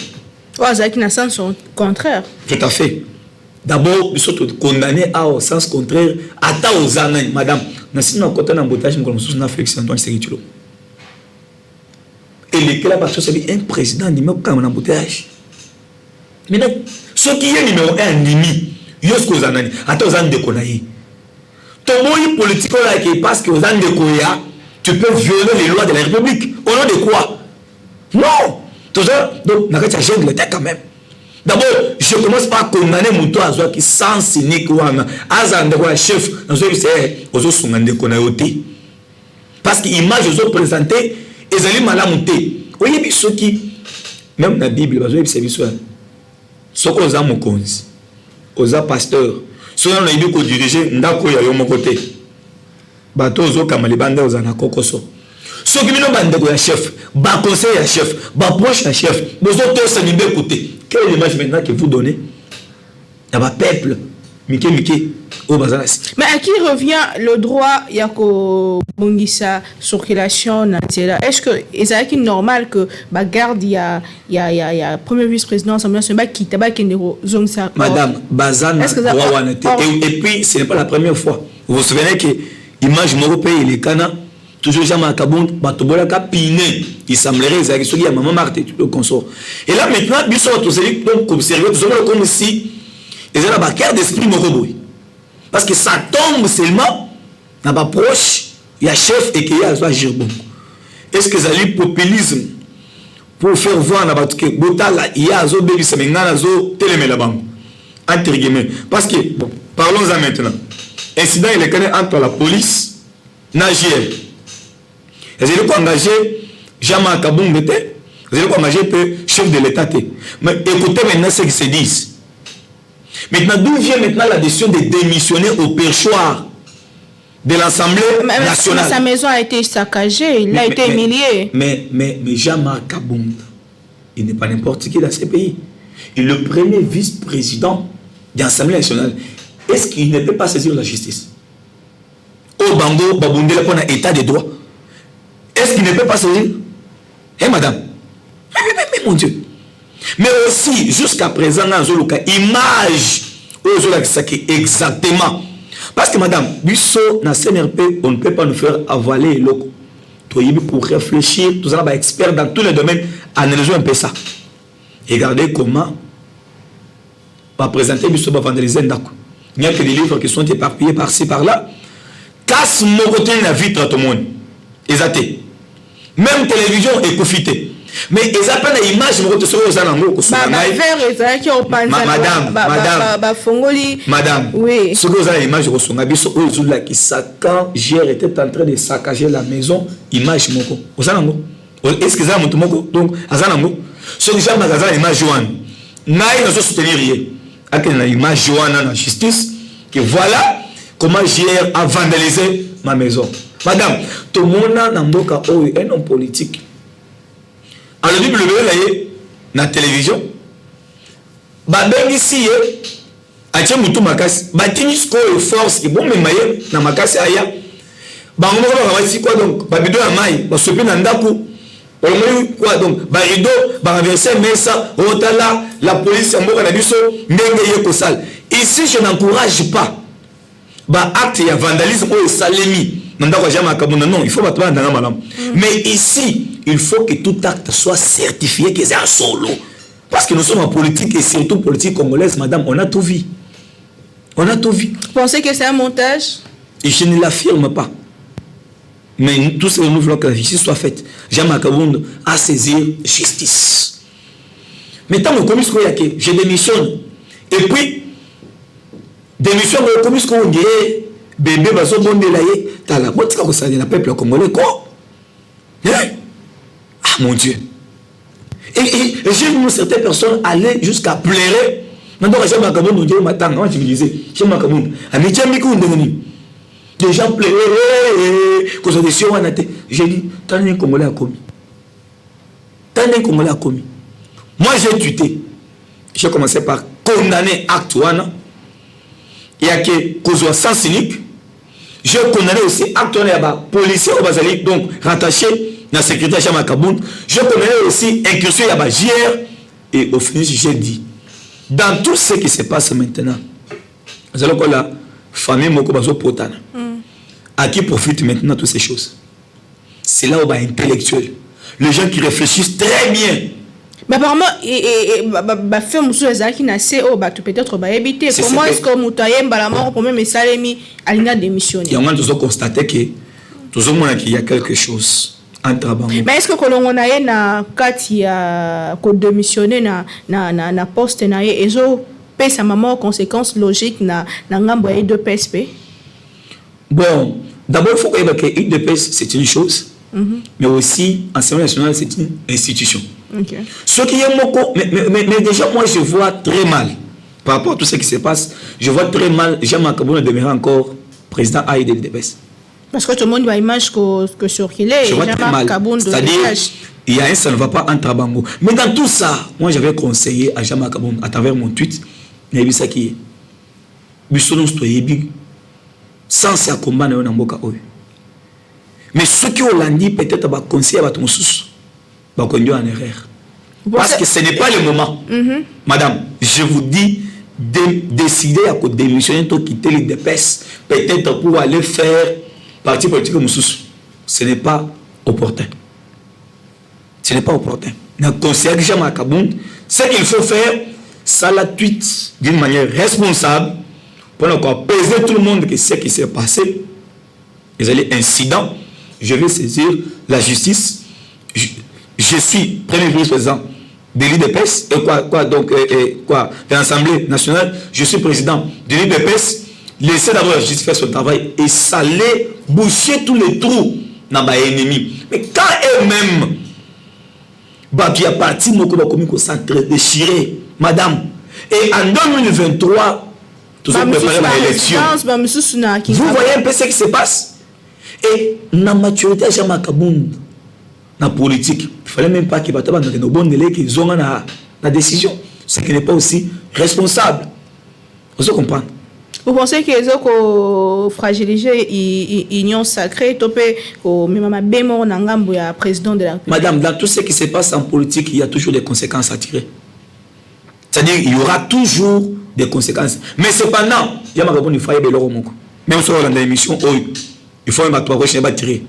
Ça qui n'a sens contraire. Tout à fait. D'abord, ils sont condamnés au sens contraire, à ta aux années, madame. Nous sommes côté d'un embouteillage, nous sommes Félix Antoine Séguitulo. Et lequel a parti c'est un président numéro comme un embouteillage. Maintenant, ce qui est numéro 1 nimi, yosko zanani, ata aux années de konaï. Ton mot politique là qui parce que aux années de koya, tu peux violer les lois de la République. Au nom de quoi? Non. Tout ça, donc, n'a pas de l'État quand même. D'abord, je commence par condamner mon toit qui sans cynique ou un chef dans ce c'est aux autres sont en parce que l'image aux autres présentées ils allaient malamonter. Voyez bien ceux qui même la Bible parce que c'est visuel. Ceux qui ont mon cause, aux pasteurs, ceux qui ont dirigé ndako ya yo mon côté. Bateau aux comme les bandes aux anakokoso. Ceux qui ont bandé ya chef, ba conseil ya chef, ba proche ya chef, vous autres ça n'y écouter. Quelle image maintenant que vous donnez? Il y a un peuple, Mickey, au Bazalas. Mais à qui revient le droit Yako Bungisa circulation naturelle? Est-ce que c'est normal que Bagarde il y a premier vice-président Samuel Semba qui tabac qui zone ça? Madame Bazana et puis ce n'est pas la première fois. Vous vous souvenez que image Moropé et les Cana toujours jamais à Kabound, Batobola Kapiné, il semblerait qu'il y a maman Marthe, le consort. Et là maintenant, ils sont donc observés, comme si ils ont la carte d'esprit Moroboy. Parce que ça tombe seulement dans la proche, il y a chef et qu'il y a agir bon. Est-ce que ça a populisme pour faire voir dans que Botala, il y a Zo Baby Semengana, Zo Télémélabam, entre guillemets. Parce que, bon, parlons-en maintenant. Incident, il est connu entre la police, Nagier. Vous allez engager Jean-Marc Kabound, vous allez engager le chef de l'État. Mais écoutez maintenant ce qu'ils se disent. Maintenant, d'où vient maintenant la décision de démissionner au perchoir de l'Assemblée nationale? Sa maison a été saccagée, il a été humilié. Mais Jean-Marc Kabound, il n'est pas n'importe qui dans ce pays. Il est le premier vice-président de l'Assemblée nationale. Est-ce qu'il ne peut pas saisir la justice? Au Bango, Baboundé, on a état de droit. Est-ce qu'il ne peut pas se dire? Eh madame, mais mon Dieu. Mais aussi, jusqu'à présent, dans Zoluka, image aux Zolaki exactement. Parce que madame, Busso, dans CNRP, on ne peut pas nous faire avaler le loco. Pour réfléchir, tout ça, expert dans tous les domaines, analysons un peu ça. Et regardez comment va présenter Busso, va vandaliser Ndako. Il n'y a que des livres qui sont éparpillés par-ci, par-là. Casse mon côté la vitre à tout le monde. Exacté. Même télévision est profitée. Mais ils appellent l'image, madame, oui. Ce que vous avez l'image, quand Gérard était en train de saccager la maison, image moko. Est-ce que ça a donc, ce que j'ai l'image Joanne, n'a pas soutenir rien. Avec l'image Joanne dans la justice, que voilà comment Gérard a vandalisé ma maison. Madame, tout le monde a un homme politique. Alors, le là, la télévision, ici, a tient mutu makasi, batini sko force, et bon, mais maye, na makasi aya. Bango va voir quoi donc, babido ya maï, basopi na ndaku, quoi donc, barido, renverser mesa, otala, la police, mboka na biso, ndenge ye kosal. Ici, je n'encourage pas. Acte ya vandalisme ou salemi. Non, il faut pas dans la mais ici, il faut que tout acte soit certifié que c'est un solo. Parce que nous sommes en politique et surtout politique congolaise, madame, on a tout vu. On a tout vu. Vous pensez que c'est un montage? Et je ne l'affirme pas. Mais tout ce que nous voulons que la justice soit faite. Jean-Marc Kabound a saisi justice. Mais tant que je démissionne. Et puis, démission de commis qu'on dit, bébé, baso bon délayer, t'as la botte quand ça dit la peuple congolais quoi? mon Dieu. Et j'ai vu certaines personnes aller jusqu'à pleurer. Maintenant, j'ai ma cabane, je m'attends. Moi, je me disais, j'ai ma cabane. Les gens pleuraient. J'ai dit, t'as un Congolais à commis. Moi, j'ai tué. J'ai commencé par condamner acte one. Il y a que cause sens unique. J'ai condamné aussi acte one. Il y a policier au Bazali, donc rattaché dans la sécurité de Makaboun. J'ai condamné aussi incursion il y a JR. Et au finish, j'ai dit, dans tout ce qui se passe maintenant, vous allez voir la famille Moko Bazo Potana. À qui profitent maintenant toutes ces choses? C'est là où il y a intellectuel. Les gens qui réfléchissent très bien. Mais apparemment, fait monsieur Ezaki Nassé, peut-être éviter. Comment est-ce que Moutaye Mbalamon, pour même Salemi, Alina démissionné? Il y a constaté qu'il y a quelque chose entre Bango. Mais est-ce que Kolongo Naye na kati ya ko démissionner na poste naye ezo pèse sa maman conséquences logiques na ngambo ya de PSP? Bon, d'abord il faut que l'IDPS c'est une chose. Mais aussi, l'Assemblée nationale, c'est une institution. Okay. Ce qui est mais déjà, moi, je vois très mal, par rapport à tout ce qui se passe, je vois très mal, Jean-Marc Kaboun demeurer encore président AI de l'IDPS. Parce que tout le monde voit l'image que circulait, Jean-Marc Kaboun c'est-à-dire, il y a un, ça ne va pas entre Bango. Mais dans tout ça, moi, j'avais conseillé à Jean-Marc Kaboun, à travers mon tweet, il y a eu ça qui est. Bissonon Stoyebi, sans ça combat, on a un mais ceux qui ont dit peut-être va conseiller à ton sous va conduire en erreur. Parce que ce n'est pas le moment. Madame, je vous dis de décider à démissionner, de quitter les DPS, peut-être pour aller faire parti politique comme sous. Ce n'est pas opportun. Ce n'est pas opportun. Le conseiller que j'aime à Kaboun, ce qu'il faut faire, ça la tweet d'une manière responsable pour encore peser tout le monde que ce qui s'est passé. Les incidents. Je vais saisir la justice. Je suis premier vice-président de l'IDPS et de l'Assemblée nationale. Je suis président de l'IDPS. Laissez d'abord la justice faire son travail et ça allait boucher tous les trous dans les ennemis. Mais quand eux-mêmes, qui a parti, mon commis concentré, déchiré, madame. Et en 2023, tout ça préparer l'élection. Vous voyez un peu ce qui se passe. Et la maturité de Jean-Marc Kaboun, la politique, il ne fallait même pas qu'il y ait de bonnes délais qu'ils ont la décision. Ce qui n'est pas aussi responsable. Vous comprenez? Vous pensez qu'ils ont fragilisé l'union sacrée, même président de la République? Madame, dans tout ce qui se passe en politique, il y a toujours des conséquences à tirer. C'est-à-dire qu'il y aura toujours des conséquences. Mais cependant, il y a un faille de l'euro. Même sur l'émission, il faut un tirer.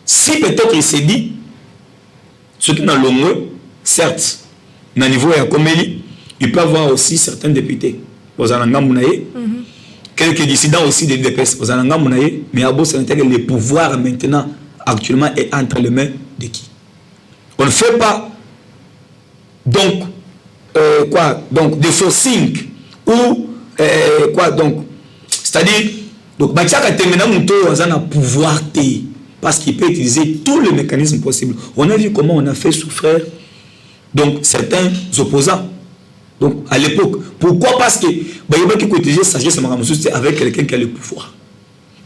Si peut-être il s'est dit, ceux qui n'ont l'homme, certes, dans le niveau de la Comélie, il peut y avoir aussi certains députés. Quelques dissidents aussi des DPS. Mais à le pouvoir maintenant, actuellement, est entre les mains de qui? On ne fait pas donc, donc des forcing ou c'est-à-dire, donc, pouvoir parce qu'il peut utiliser tous les mécanismes possibles. On a vu comment on a fait souffrir donc, certains opposants. Donc, à l'époque. Pourquoi? Parce que il faut utiliser sagesse avec quelqu'un qui a le pouvoir.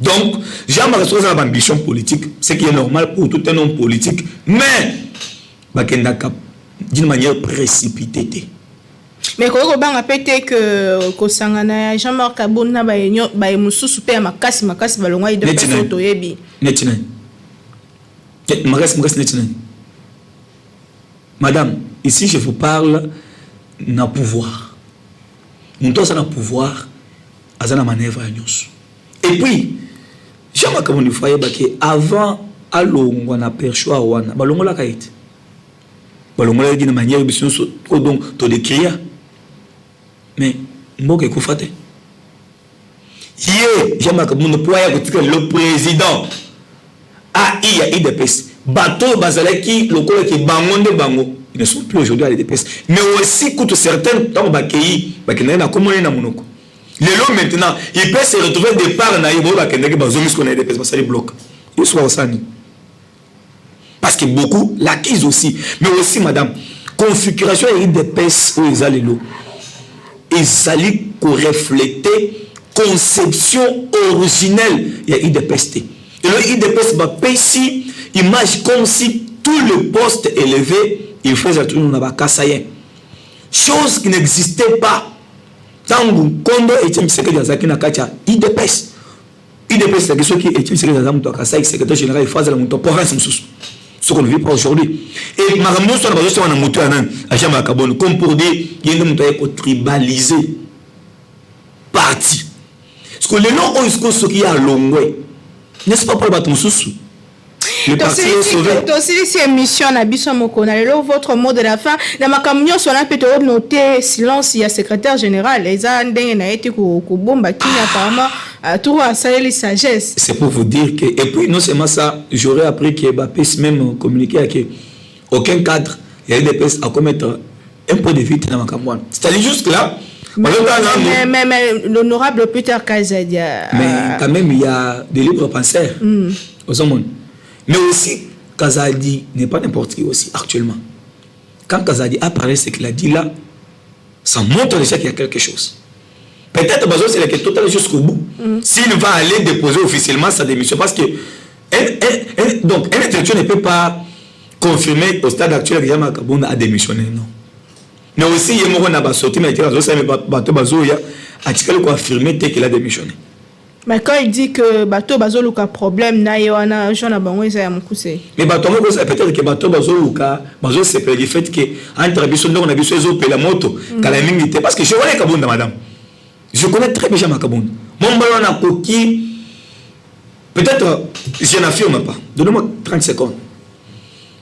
Donc, Jean-Marc Kaboun a une ambition politique, ce qui est normal pour tout un homme politique, mais d'une manière précipitée. Mais quand on a pété que Jean-Marc Kaboun n'a pas eu madame, ici je vous parle na pouvoir. Nous tous avons pouvoir, à la manœuvre. Et puis, Jean-Marc Kaboun avant alongo na perchoa wana balongo la kaite. Balongo la d'une manière donc to décrire. Mais mboke kufate. Jean-Marc Kaboun le président IDPS. Bateau Bazalaki, le collègue qui bangonde bango, ils ne sont plus aujourd'hui à l'IDPS. Mais aussi, coûte certains, dans le Bakéi, Bakéna, comme on est dans Monoko. Les lots maintenant, ils peuvent se retrouver des parts dans Ibo, Bakéna, Bazomis, qu'on a l'IDPS, parce que les blocs. Ils sont au Sani. parce que beaucoup l'acquisent aussi. Mais aussi, madame, configuration et IDPS où ils allaient l'eau. Ils allaient refléter conception originelle il y a IDPS. Et le IDPS va ici image comme si tout le poste élevé il faisait tout dans la chose qui n'existait pas. Tangu kondo et secrétaire Zaki na kacha IDPS. IDPS c'est ce qui est secrétaire Zamuto Kasai secrétaire général il faisait la monto province mususu. Ce qu'on ne vit pas aujourd'hui. Et Maramno sur la base de moto à Jama Kabon comme pour dire il y a une moto tribalisé parti. Parce que les noms ont ce qui a longwe. N'est-ce pas pour battre mususu? Le parti est sauvé. Donc, si émission na biso mokona lelo votre mot de la fin na makamnyo so na peut noter silence il y a secrétaire général les a ndenge na été ko bomba qui apparemment tout à saluer sagesse. C'est pour vous dire que et puis non seulement ça j'aurais appris que Mbappé même communiqué avec aucun cadre il y a des personnes à commettre un peu de vite dans makamwana. C'est-à-dire juste là mais l'honorable Peter Kazadia mais quand même il y a des libres penseurs au monde. Mais aussi, Kazadi n'est pas n'importe qui aussi, actuellement. Quand Kazadi a parlé ce qu'il a dit là, ça montre déjà qu'il y a quelque chose. Peut-être que c'est la totale jusqu'au bout. S'il va aller déposer officiellement sa démission, parce que donc, un intellectuel ne peut pas confirmer au stade actuel que Yama Kabouna a démissionné, non. Mais aussi, il y a un sorti, mais il y a un affirmé qu'il a démissionné. Mais quand il dit que bateau bazoluka problème na yoana jona bango isa ya mukuse. Mais bateau mo peut-être que bateau bazoluka bazo c'est le fait que entre biso ndongo na biso ezo pela moto kala mingi te parce que je connais Kabunda madame. Je connais très bien Kabunda. Mon ballon na koki peut-être je n'affirme pas. Donnez-moi 30 secondes.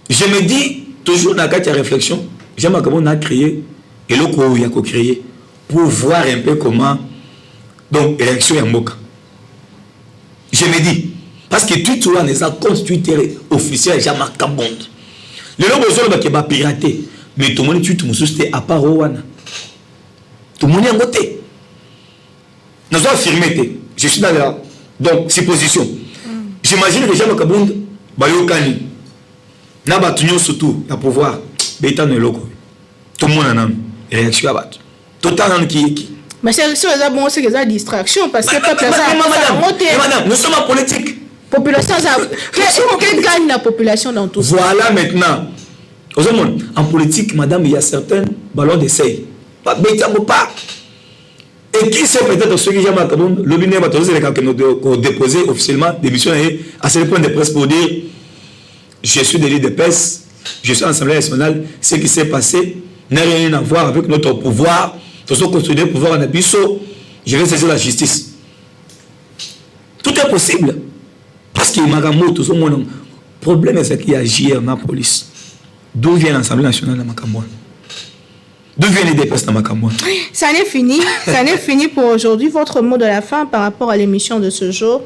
Je me dis toujours dans la réflexion, j'aime Kabunda a créé et le ko ya ko créer pour voir un peu comment donc élection ya mboka. Je me dis, parce que tu vois les comptes Twitter officiels, j'ai marqué bon. Les gens besoin de va pirater, mais tout le monde tu te soucies à part Owana. Tout le monde est en côté. Nous avons affirmé, je suis dans la donc supposition. J'imagine que j'ai marqué bon, bayokani, na batunyo surtout, na pouvoir, bétan de loco. Tout le monde a une réaction à battre. Total qui. Mais c'est bon, c'est des distractions parce que madame, nous sommes en politique. Population, quelle gagne la population dans tout ça? Voilà maintenant. En politique, madame, il y a certains ballons d'essai. Pas. Et qui sait peut-être ceux qui jamais le ministère va déposer officiellement des missions à ce point de presse pour dire je suis de l'IDPS, je suis en Assemblée nationale, ce qui s'est passé n'a rien à voir avec notre pouvoir. Tout ce construit le pouvoir en abysso, je vais saisir la justice. Tout est possible. Parce qu'il y a tout ce monde. Le problème, c'est qu'il y a JR dans la police. D'où vient l'Assemblée nationale de Makamouane? D'où viennent les dépenses dans Makamouane? Ça n'est fini. Ça n'est fini pour aujourd'hui. Votre mot de la fin par rapport à l'émission de ce jour.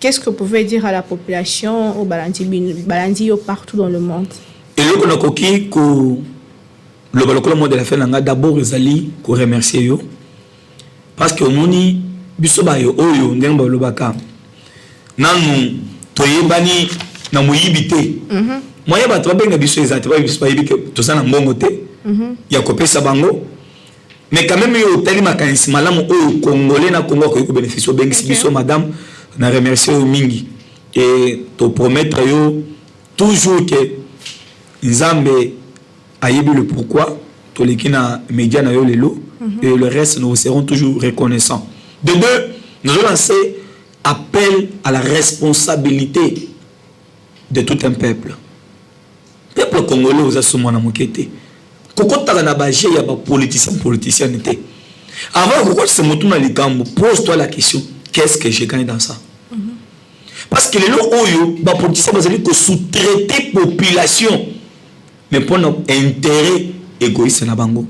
Qu'est-ce que vous pouvez dire à la population, au Balandi, partout dans le monde? Et là, on a coquille que le mot de la fin, d'abord, ils allaient remercier eux. Parce que nous, bisoba yo oyo ndemba lobaka. Nanu toyebani na moyibité. Moya ba to benga biso ezate ba biso yibike to sana mbongo te. Ya kopesa bango. Mais quand même yo tali makanisi malamu oyo congolais na Congo ko bénéficier bengisi biso madame na remercier au mingi et to promettre yo toujours que Nzambe ayebi le pourquoi to lekina média na yo lelo et le reste nous serons toujours reconnaissants. De deux, nous allons lancer appel à la responsabilité de tout un peuple. Peuple congolais aux assumons na mokete. Koko tagana baje ya ba politicien n'était. Avant que ce motuna likambo, pose-toi la question, qu'est-ce que j'ai gagné dans ça? Parce que les lots oyo ba politicien bazali ko sous-traiter population mais pour notre intérêt égoïste na bango.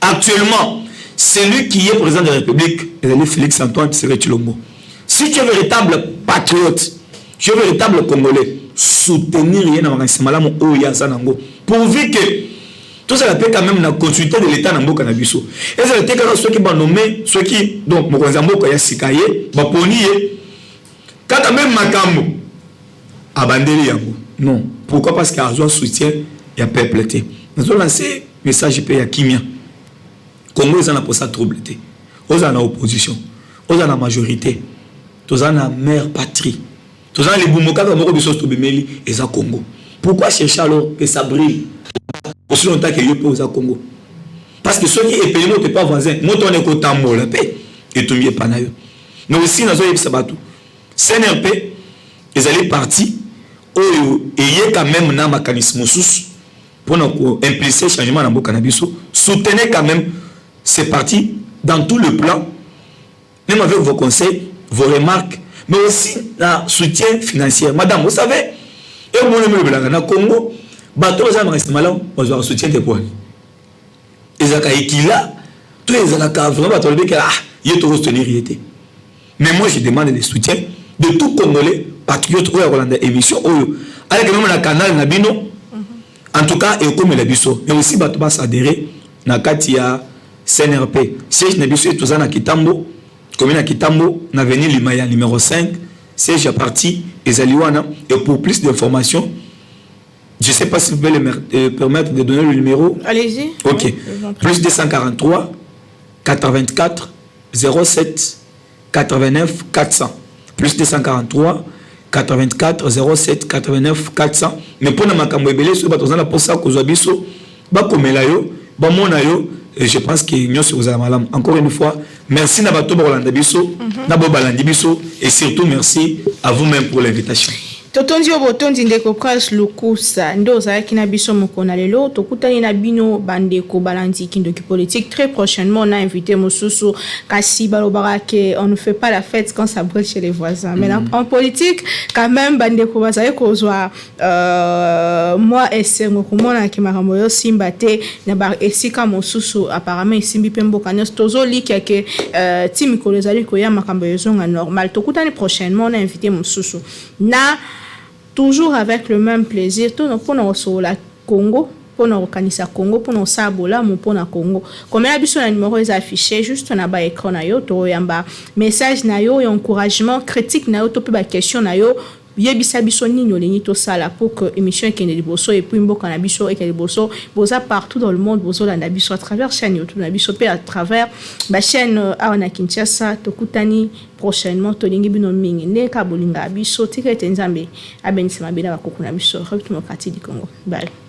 Actuellement, celui qui est président de la République, Félix Antoine Tshisekedi Tshilombo. Si tu es véritable patriote, tu es véritable Congolais, soutenir rien dans le monde, pourvu que tout ça peut quand même la continuité de l'État dans le Canabiso. Et ça été quand ceux qui vont nommer, ceux qui, donc, Mokozambo, Yasikaye, Baponi, quand même Makambo, Abandeli Yango, Non. Pourquoi? Parce qu'il y a un soutien, il y a peuple. Nous avons lancé un message pour la Kimia. Congo, ils ont pour ça trouble. Ils ont l'opposition. Ils ont la majorité. Ils ont la mère patrie. Ils ont les Boumoka, ils ont Congo. Pourquoi chercher alors que ça brille aussi longtemps que yo peut au Congo? Parce que ceux qui est payé n'ont pas voisin. Moi, on est content de la paix. Et tout le monde est pas naïf. Mais aussi, nous avons dit CNRP, ils allaient partir. Et il y a quand même un mécanisme pour impliquer le changement dans le cannabis. Soutenez quand même ces partis dans tout le plan, même avec vos conseils, vos remarques, mais aussi le soutien financier. Madame, vous savez, et moi, le Congo, bateau les malins, on a un soutien de quoi? Et ça qui là, tous les gens vraiment bateau le que il est trop soutenir. Mais moi, je demande le soutien de tout Congolais patriotes ou à la émission avec même la canal Nabino. En tout cas, et comme la biso, mais aussi bateau s'adhérer na katia CNRP. Siège Nabiso et tout ça na Kitambo, commune à Kitambo, na avenue Limaya numéro 5. Siège à partie Ezaliwana. Et pour plus d'informations, je ne sais pas si vous pouvez me permettre de donner le numéro. Allez-y. Ok. Oui, plus 243 84 07 89 400. Plus 243 84 07 89 400. Mais pour nous, je pense que vous avez encore une fois, merci Nabato Rolanda Biso, Nabo Balandi Biso, et surtout merci à vous-même pour l'invitation. Totondi obotondi ndeko Prince Lukusa ndo ozalaki na biso mokona lelo tokutani na bino bandeko balandi kindoki politique. Très prochainement on a invité Mosusu kasi balobaka que on ne fait pas la fête quand ça brûle chez les voisins. Mais en politique quand même bandeko bazali kozwa moi esengo komona ki makambo yo simba te na ba esika Mosusu apparemment isimbi pembo kanos tozo liki ke team ko ezali ko ya makambo yo zonga normal. Tokutani prochainement on a invité Mosusu na toujours avec le même plaisir, tout pour nous la Congo, pour nous organiser Congo, pour nous sabola, mon pour nous Congo. Comme la biso na numéro est affiché, juste on a bas écran na yo, to yamba message na yo et encouragement, critique na yo, to pe question na yo. Yebisa biso nino leni to sala pour que émission kende liboso et puis mboka na biso et kende liboso boza partout dans le monde bozo la biso à travers chaîne YouTube na biso pe à travers ba chaîne awana Kinshasa tokutani prochainement to lingi bino mingi ne ka bolinga biso tikete nzambe abenisa mabela bakoko na biso République démocratique du Congo. Bye.